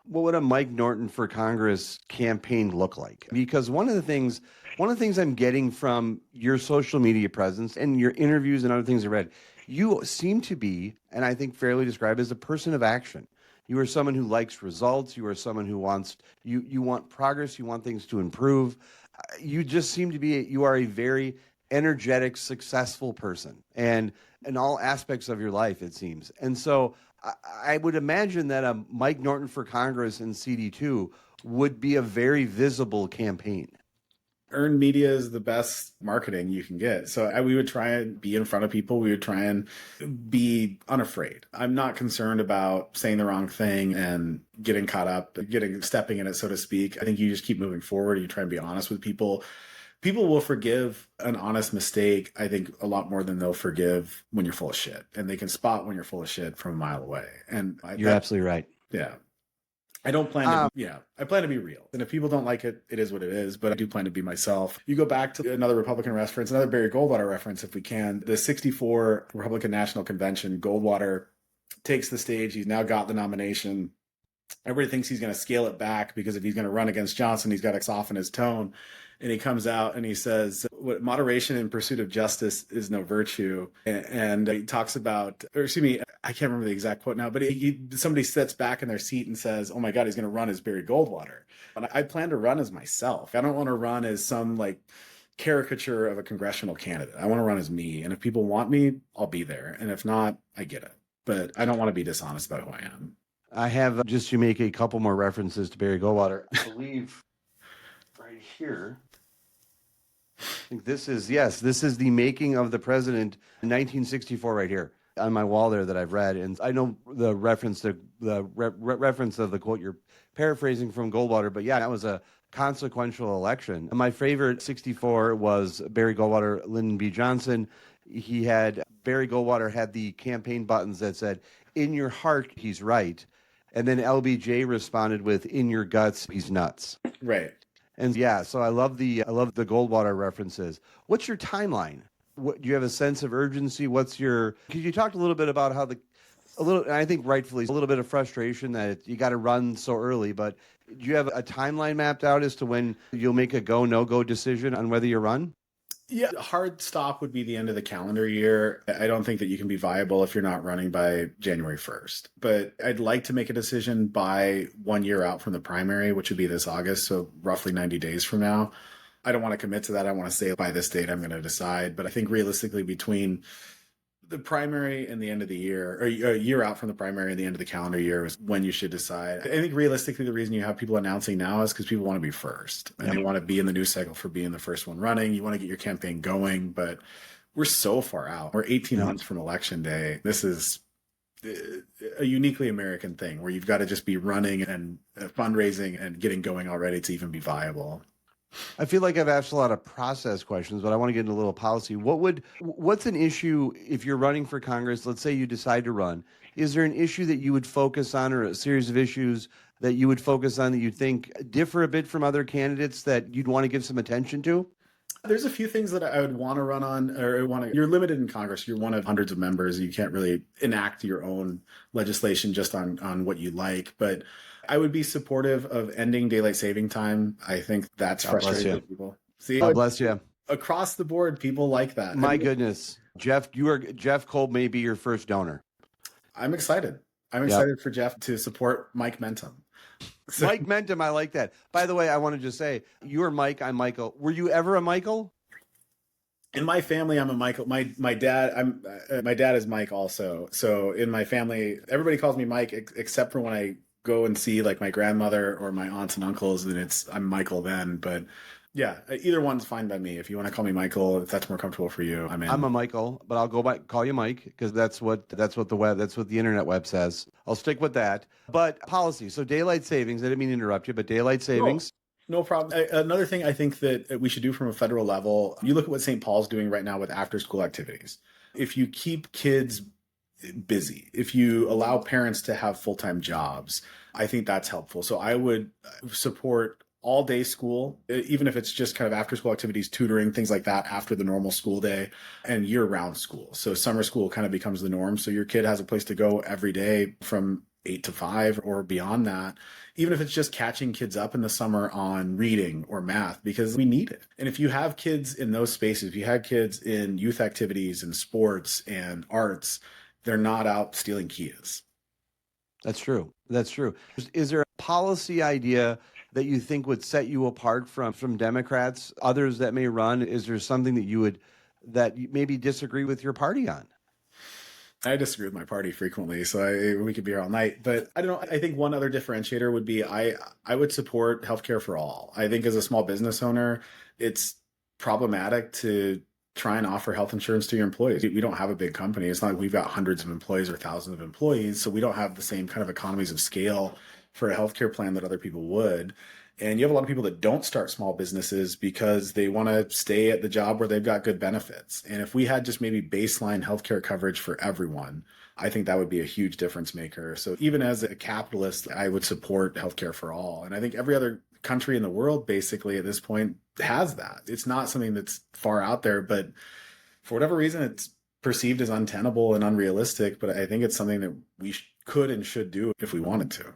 What would a Mike Norton for Congress campaign look like? Because one of the things I'm getting from your social media presence and your interviews and other things I read, you seem to be, and I think fairly described, as a person of action. You are someone who likes results. You are someone who you want progress. You want things to improve. You just seem to be, you are a very energetic, successful person, and in all aspects of your life, it seems. And so I would imagine that a Mike Norton for Congress in CD2 would be a very visible campaign. Earned media is the best marketing you can get. So we would try and be in front of people. We would try and be unafraid. I'm not concerned about saying the wrong thing and getting caught up, stepping in it, so to speak. I think you just keep moving forward. You try and be honest with people. People will forgive an honest mistake, I think, a lot more than they'll forgive when you're full of shit. And they can spot when you're full of shit from a mile away. And you're absolutely right. Yeah. I don't plan to, I plan to be real. And if people don't like it, it is what it is. But I do plan to be myself. You go back to another Republican reference, another Barry Goldwater reference, if we can. The 64 Republican National Convention, Goldwater takes the stage. He's now got the nomination. Everybody thinks he's going to scale it back because if he's going to run against Johnson, he's got to soften his tone. And he comes out and he says, "What moderation in pursuit of justice is no virtue." And he talks about, or excuse me, I can't remember the exact quote now, but somebody sits back in their seat and says, "Oh my God, he's going to run as Barry Goldwater." And I plan to run as myself. I don't want to run as some like caricature of a congressional candidate. I want to run as me. And if people want me, I'll be there. And if not, I get it. But I don't want to be dishonest about who I am. I have just to make a couple more references to Barry Goldwater. I believe right here. I think this is the making of the president in 1964 right here on my wall there that I've read. And I know the reference to reference of the quote you're paraphrasing from Goldwater, but yeah, that was a consequential election. My favorite 64 was Barry Goldwater, Lyndon B. Johnson. Barry Goldwater had the campaign buttons that said, "In your heart, he's right." And then LBJ responded with, "In your guts, he's nuts." Right. And yeah, so I love the Goldwater references. What's your timeline? Do you have a sense of urgency? Because you talked a little bit about how I think rightfully, a little bit of frustration that you got to run so early, but do you have a timeline mapped out as to when you'll make a go, no-go decision on whether you run? Yeah, hard stop would be the end of the calendar year. I don't think that you can be viable if you're not running by January 1st. But I'd like to make a decision by 1 year out from the primary, which would be this August, so roughly 90 days from now. I don't want to commit to that. I want to say by this date I'm going to decide. But I think realistically between the primary and the end of the year, or a year out from the primary and the end of the calendar year is when you should decide. I think realistically, the reason you have people announcing now is because people want to be first and they want to be in the news cycle for being the first one running. You want to get your campaign going, but we're so far out. We're 18 months from election day. This is a uniquely American thing where you've got to just be running and fundraising and getting going already to even be viable. I feel like I've asked a lot of process questions, but I want to get into a little policy. What's an issue if you're running for Congress? Let's say you decide to run. Is there an issue that you would focus on, or a series of issues that you would focus on that you think differ a bit from other candidates that you'd want to give some attention to? There's a few things that I would want to run on, you're limited in Congress. You're one of hundreds of members. You can't really enact your own legislation just on what you like. But I would be supportive of ending daylight saving time. I think that's frustrating to people. See, God bless you. Across the board, people like that. My goodness. Jeff Kolb may be your first donor. I'm excited. I'm excited for Jeff to support Mike Mentum. So, Mike Mentum, I like that. By the way, I want to just say, you are Mike, I'm Michael. Were you ever a Michael? In my family, I'm a Michael. My dad is Mike also. So in my family, everybody calls me Mike except for when I go and see like my grandmother or my aunts and uncles, and I'm Michael then. But yeah, either one's fine by me. If you want to call me Michael, if that's more comfortable for you, I'm in. I'm a Michael, but I'll call you Mike because that's what the internet web says. I'll stick with that. But policy, so daylight savings. I didn't mean to interrupt you, but daylight savings. No problem. Another thing I think that we should do from a federal level, you look at what St. Paul's doing right now with after-school activities. If you keep kids busy, if you allow parents to have full-time jobs, I think that's helpful. So I would support all-day school, even if it's just kind of after-school activities, tutoring, things like that after the normal school day, and year-round school. So summer school kind of becomes the norm. So your kid has a place to go every day from 8 to 5 or beyond that, even if it's just catching kids up in the summer on reading or math, because we need it. And if you have kids in those spaces, if you have kids in youth activities and sports and arts, they're not out stealing Kias. That's true. That's true. Is there a policy idea that you think would set you apart from Democrats, others that may run? Is there something that you maybe disagree with your party on? I disagree with my party frequently, so we could be here all night. But I don't know. I think one other differentiator would be I would support healthcare for all. I think as a small business owner, it's problematic to try and offer health insurance to your employees. We don't have a big company. It's not like we've got hundreds of employees or thousands of employees, so we don't have the same kind of economies of scale for a healthcare plan that other people would. And you have a lot of people that don't start small businesses because they want to stay at the job where they've got good benefits. And if we had just maybe baseline healthcare coverage for everyone, I think that would be a huge difference maker. So even as a capitalist, I would support healthcare for all. And I think every other country in the world basically at this point has that. It's not something that's far out there, but for whatever reason, it's perceived as untenable and unrealistic. But I think it's something that we could and should do if we wanted to.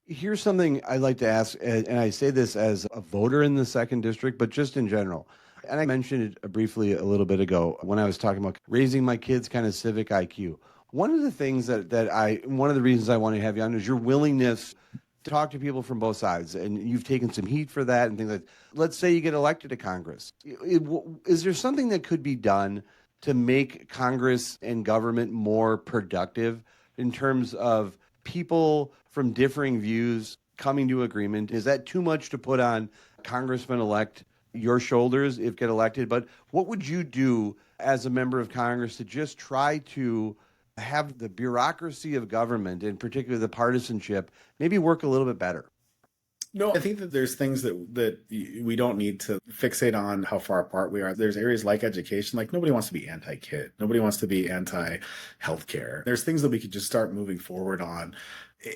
Here's something I'd like to ask, and I say this as a voter in the second district, but just in general. And I mentioned it briefly a little bit ago when I was talking about raising my kids' kind of civic IQ. One of the things one of the reasons I want to have you on is your willingness to talk to people from both sides. And you've taken some heat for that and things like that. Let's say you get elected to Congress. Is there something that could be done to make Congress and government more productive in terms of people from differing views coming to agreement? Is that too much to put on Congressman-elect your shoulders if get elected? But what would you do as a member of Congress to just try to have the bureaucracy of government, in particular the partisanship, maybe work a little bit better? No, I think that there's things that we don't need to fixate on how far apart we are. There's areas like education, like nobody wants to be anti-kid. Nobody wants to be anti-healthcare. There's things that we could just start moving forward on.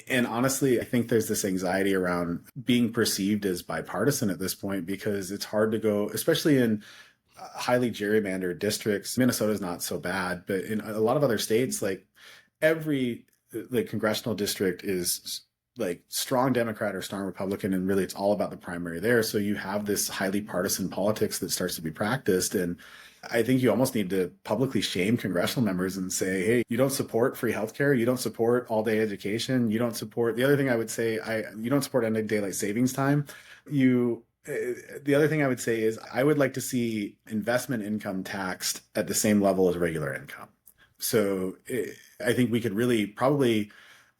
And honestly, I think there's this anxiety around being perceived as bipartisan at this point because it's hard to go, especially in highly gerrymandered districts. Minnesota's not so bad, but in a lot of other states, like every congressional district is like strong Democrat or strong Republican, and really it's all about the primary there. So you have this highly partisan politics that starts to be practiced. And I think you almost need to publicly shame congressional members and say, hey, you don't support free healthcare, you don't support all-day education, you don't support, the other thing I would say, you don't support ending daylight savings time. The other thing I would say is I would like to see investment income taxed at the same level as regular income. So I think we could really probably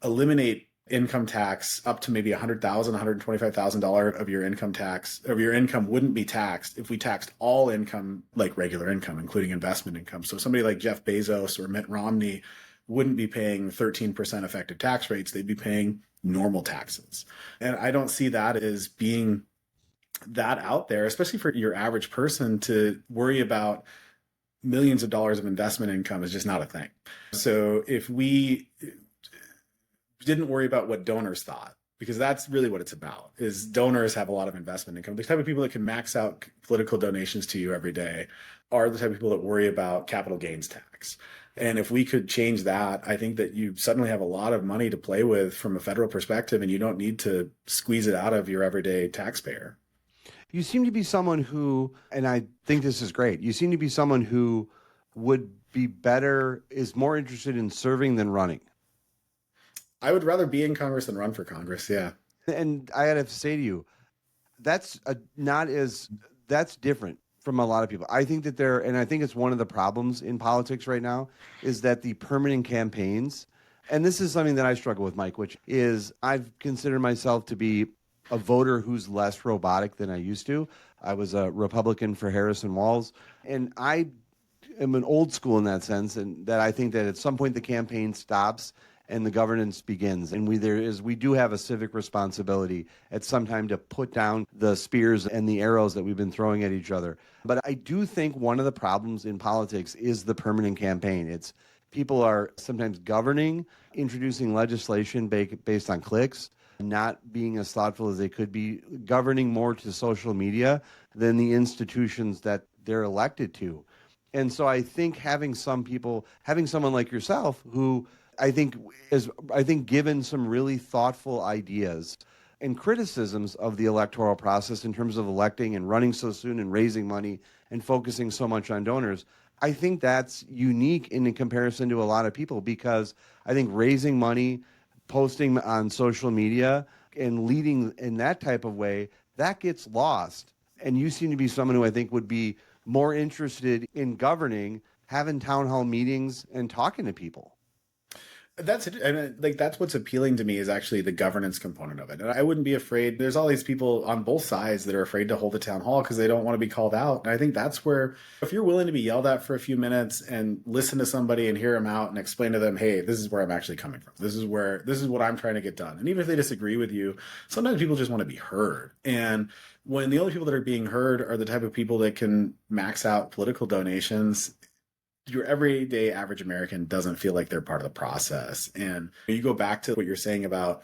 eliminate income tax up to maybe $100,000, $125,000 of your income tax, of your income wouldn't be taxed if we taxed all income like regular income, including investment income. So somebody like Jeff Bezos or Mitt Romney wouldn't be paying 13% effective tax rates. They'd be paying normal taxes. And I don't see that as being that out there, especially for your average person to worry about millions of dollars of investment income is just not a thing. So if we didn't worry about what donors thought, because that's really what it's about, is donors have a lot of investment income. The type of people that can max out political donations to you every day are the type of people that worry about capital gains tax. And if we could change that, I think that you suddenly have a lot of money to play with from a federal perspective, and you don't need to squeeze it out of your everyday taxpayer. You seem to be someone who, and I think this is great, you seem to be someone who would be better, is more interested in serving than running. I would rather be in Congress than run for Congress, yeah. And I have to say to you, that's different from a lot of people. I think that and I think it's one of the problems in politics right now, is that the permanent campaigns, and this is something that I struggle with, Mike, which is I've considered myself to be a voter who's less robotic than I used to. I was a Republican for Harrison Walz, and I am an old school in that sense, and that I think that at some point the campaign stops and the governance begins. And we do have a civic responsibility at some time to put down the spears and the arrows that we've been throwing at each other. But I do think one of the problems in politics is the permanent campaign. It's people are sometimes governing, introducing legislation based on clicks, not being as thoughtful as they could be, governing more to social media than the institutions that they're elected to. And so I think having someone like yourself who I think given some really thoughtful ideas and criticisms of the electoral process in terms of electing and running so soon and raising money and focusing so much on donors, I think that's unique in comparison to a lot of people, because I think raising money, posting on social media, and leading in that type of way, that gets lost. And you seem to be someone who I think would be more interested in governing, having town hall meetings, and talking to people. That's it. And like that's what's appealing to me is actually the governance component of it. And I wouldn't be afraid. There's all these people on both sides that are afraid to hold a town hall because they don't want to be called out. And I think that's where if you're willing to be yelled at for a few minutes and listen to somebody and hear them out and explain to them, hey, this is where I'm actually coming from. This is what I'm trying to get done. And even if they disagree with you, sometimes people just want to be heard. And when the only people that are being heard are the type of people that can max out political donations, your everyday average American doesn't feel like they're part of the process. And you go back to what you're saying about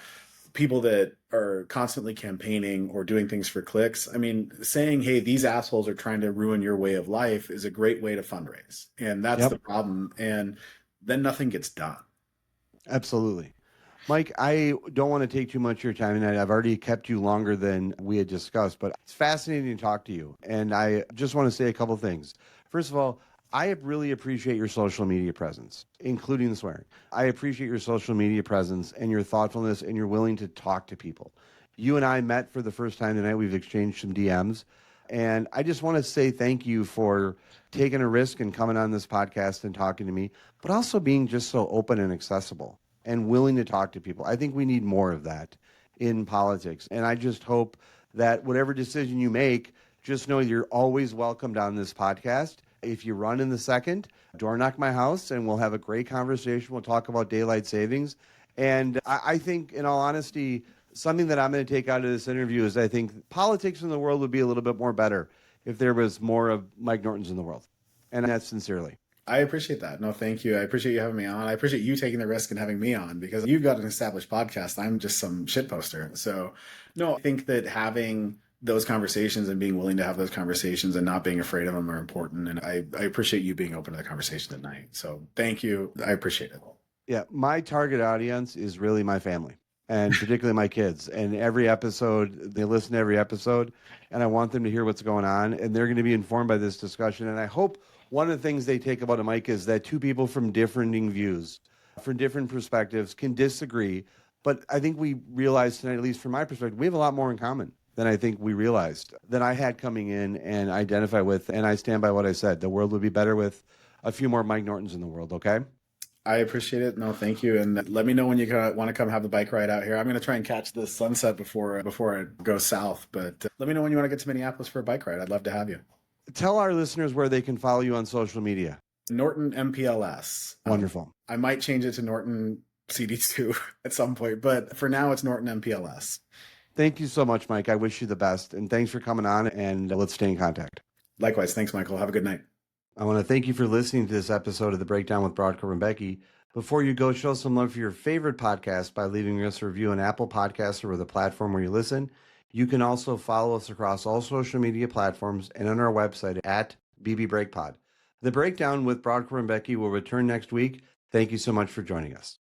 people that are constantly campaigning or doing things for clicks. I mean, saying, hey, these assholes are trying to ruin your way of life is a great way to fundraise. And that's the problem. And then nothing gets done. Absolutely. Mike, I don't want to take too much of your time tonight. I've already kept you longer than we had discussed, but it's fascinating to talk to you. And I just want to say a couple of things. First of all, I really appreciate your social media presence, including the swearing. I appreciate your social media presence and your thoughtfulness, and you're willing to talk to people. You and I met for the first time tonight. We've exchanged some DMs. And I just want to say thank you for taking a risk and coming on this podcast and talking to me, but also being just so open and accessible and willing to talk to people. I think we need more of that in politics. And I just hope that whatever decision you make, just know you're always welcomed on this podcast. If you run in the second, door knock my house and we'll have a great conversation. We'll talk about daylight savings. And I think, in all honesty, something that I'm going to take out of this interview is I think politics in the world would be a little bit more better if there was more of Mike Nortons in the world. And that's sincerely. I appreciate that. No, thank you. I appreciate you having me on. I appreciate you taking the risk and having me on because you've got an established podcast. I'm just some shit poster. So, no, I think that having those conversations and being willing to have those conversations and not being afraid of them are important. And I appreciate you being open to the conversation tonight. So thank you. I appreciate it. Yeah, my target audience is really my family and particularly my kids. And every episode, they listen to every episode, and I want them to hear what's going on, and they're going to be informed by this discussion. And I hope one of the things they take about a Mike is that two people from differing views, from different perspectives, can disagree. But I think we realized tonight, at least from my perspective, we have a lot more in common than I think we realized, than I had coming in and identify with. And I stand by what I said. The world would be better with a few more Mike Nortons in the world, okay? I appreciate it. No, thank you. And let me know when you want to come have the bike ride out here. I'm going to try and catch the sunset before it goes south. But let me know when you want to get to Minneapolis for a bike ride. I'd love to have you. Tell our listeners where they can follow you on social media. Norton MPLS. Wonderful. I might change it to Norton CD2 at some point, but for now it's Norton MPLS. Thank you so much, Mike. I wish you the best. And thanks for coming on, and let's stay in contact. Likewise. Thanks, Michael. Have a good night. I want to thank you for listening to this episode of The Breakdown with Brodkorb and Becky. Before you go, show some love for your favorite podcast by leaving us a review on Apple Podcasts or the platform where you listen. You can also follow us across all social media platforms and on our website at BBBreakPod. The Breakdown with Brodkorb and Becky will return next week. Thank you so much for joining us.